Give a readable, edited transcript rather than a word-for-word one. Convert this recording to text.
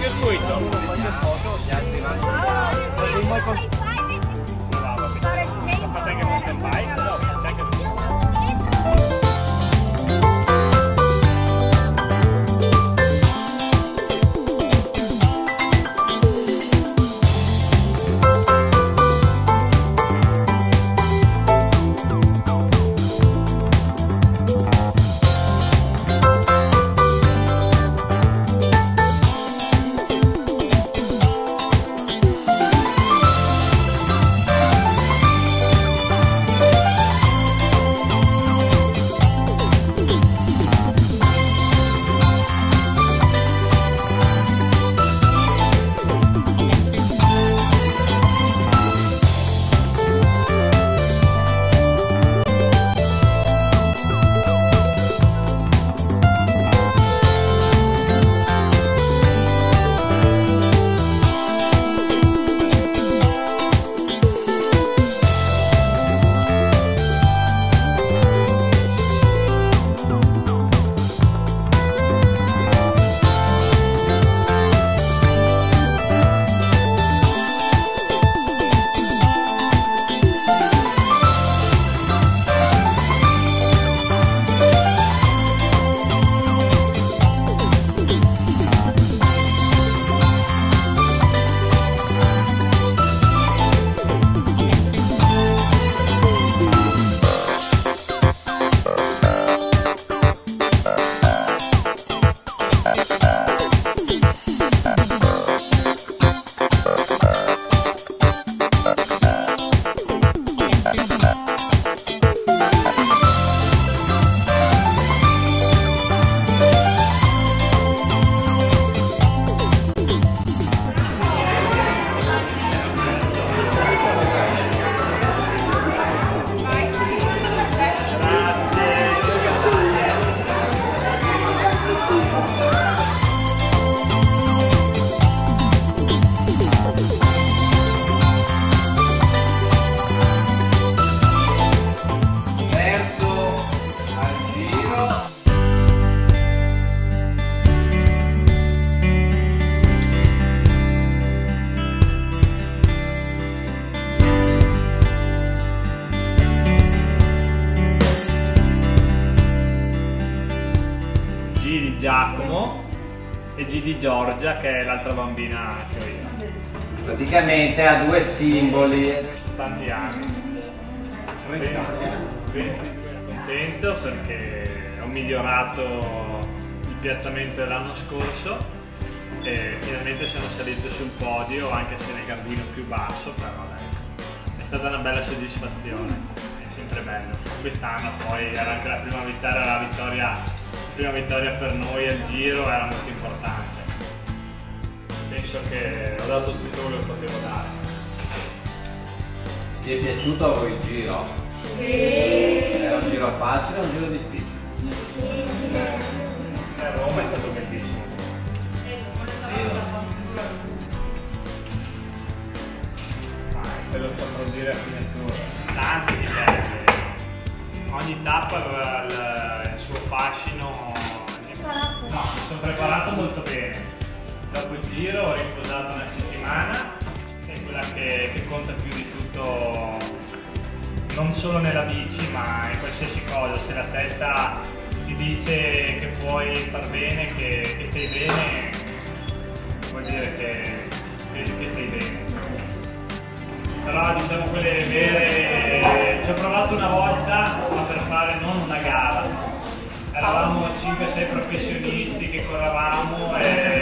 circuito. Qualche foto, gli altri vanno. Fate anche mountain bike, però c'è anche tutto. Giacomo e G di Giorgia, che è l'altra bambina che ho io. Praticamente ha due simboli. Tanti anni. 22. Contento perché ho migliorato il piazzamento dell'anno scorso e finalmente sono salito sul podio, anche se nel gradino più basso, però dai, è stata una bella soddisfazione, è sempre bello. Quest'anno poi era anche la prima vittoria per noi al giro, era molto importante. Penso che ho dato tutto quello che potevo dare. Ti è piaciuto a voi il giro? Sì! Era un giro facile o un giro difficile? Roma è stato bellissimo. Te lo saprò dire a fine tour. Tanti di belli. Ogni tappa aveva il suo fascino. No, mi sono preparato molto bene. Dopo il giro ho riposato una settimana, che è quella che conta più di tutto, non solo nella bici ma in qualsiasi cosa. Se la testa ti dice che puoi far bene, che stai bene, vuol dire che stai bene. Però diciamo quelle vere, ci ho provato una volta, ma per fare non una gara. Eravamo 5-6 professionisti che corravamo e